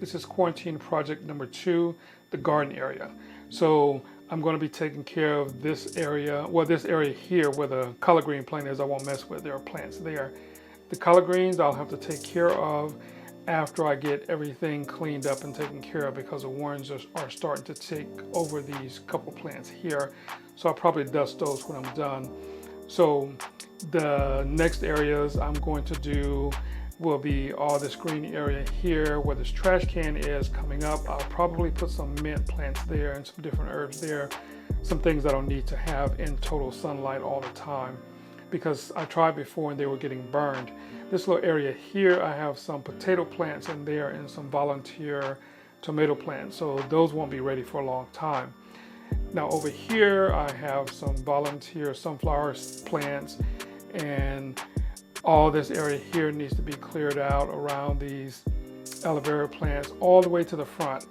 This is quarantine project number 2, the garden area. So I'm going to be taking care of this area, well, this area here where the collard green plant is, I won't mess with. There are plants there. The collard greens I'll have to take care of after I get everything cleaned up and taken care of, because the worms are starting to take over these couple plants here. So I'll probably dust those when I'm done. So the next areas I'm going to do will be all this green area here where this trash can is coming up. I'll probably put some mint plants there and some different herbs there, some things I don't need to have in total sunlight all the time, because I tried before and they were getting burned. This little area here, I have some potato plants in there and some volunteer tomato plants, so those won't be ready for a long time. Now over here I have some volunteer sunflower plants, and all this area here needs to be cleared out around these aloe vera plants all the way to the front.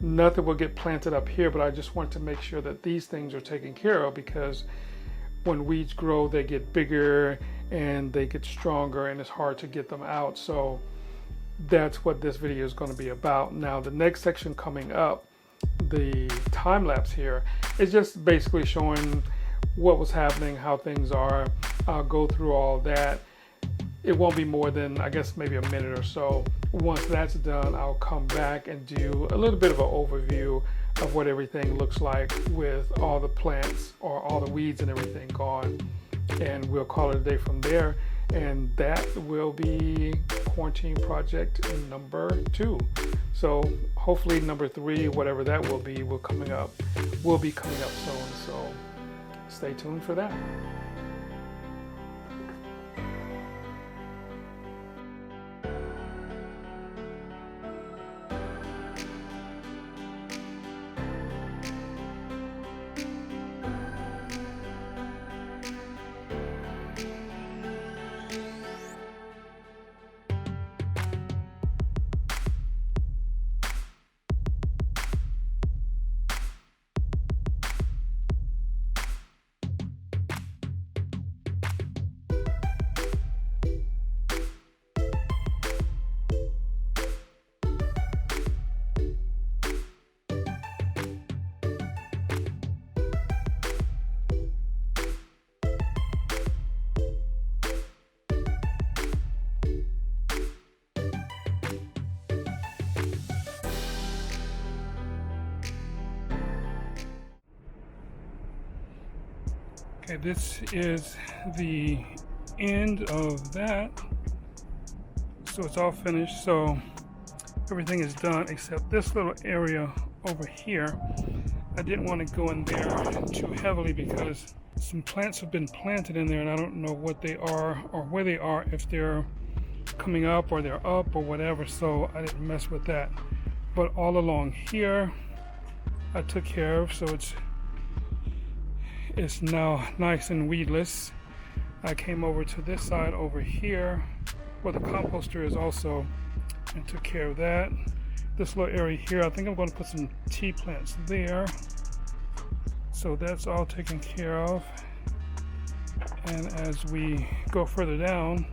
Nothing will get planted up here, but I just want to make sure that these things are taken care of, because when weeds grow they get bigger and they get stronger and it's hard to get them out. So that's what this video is going to be about. Now the next section coming up, the time lapse here, is just basically showing what was happening, how things are. I'll go through all that. It won't be more than, I guess, maybe a minute or so. Once that's done, I'll come back and do a little bit of an overview of what everything looks like with all the plants or all the weeds and everything gone. And we'll call it a day from there. And that will be quarantine project number 2. So hopefully number 3, whatever that will be coming up soon. So stay tuned for that. Okay, this is the end of that. So it's all finished. So everything is done except this little area over here. I didn't want to go in there too heavily because some plants have been planted in there and I don't know what they are or where they are, if they're coming up or they're up or whatever. So I didn't mess with that. But all along here I took care of, so it's now nice and weedless. I came over to this side over here where the composter is also and took care of that. This little area here, I think I'm going to put some tea plants there. So that's all taken care of. And as we go further down,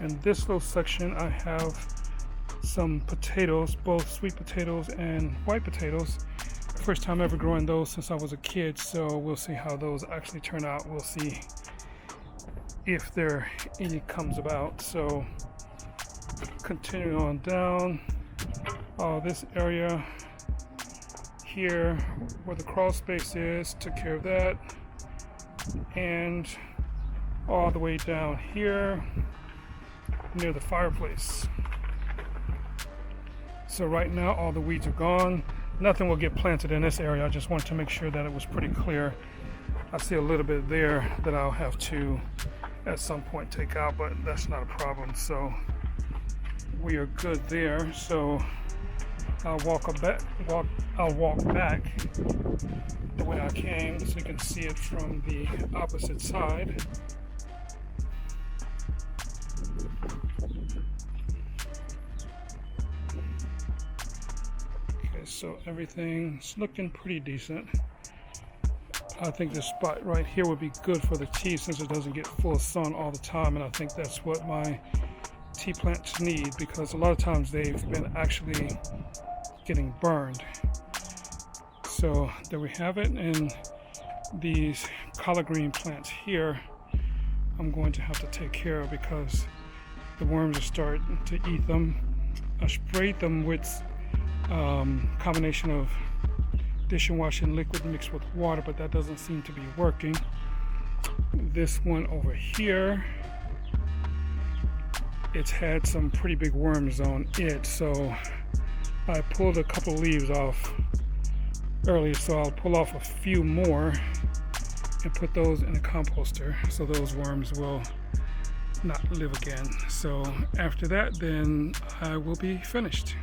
in this little section I have some potatoes, both sweet potatoes and white potatoes. First time ever growing those since I was a kid, so we'll see how those actually turn out. We'll see if there any comes about. So continuing on down, this area here where the crawl space is, took care of that, and all the way down here near the fireplace. So right now all the weeds are gone. Nothing will get planted in this area. I just wanted to make sure that it was pretty clear. I see a little bit there that I'll have to at some point take out, but that's not a problem. So we are good there. So I'll walk back the way I came so you can see it from the opposite side. So everything's looking pretty decent. I think this spot right here would be good for the tea since it doesn't get full sun all the time, and I think that's what my tea plants need, because a lot of times they've been actually getting burned. So there we have it. And these collard green plants here, I'm going to have to take care of because the worms are starting to eat them. I sprayed them with combination of dishwashing liquid mixed with water, but that doesn't seem to be working. This one over here, it's had some pretty big worms on it, so I pulled a couple leaves off earlier, so I'll pull off a few more and put those in a composter so those worms will not live again. So after that, then I will be finished.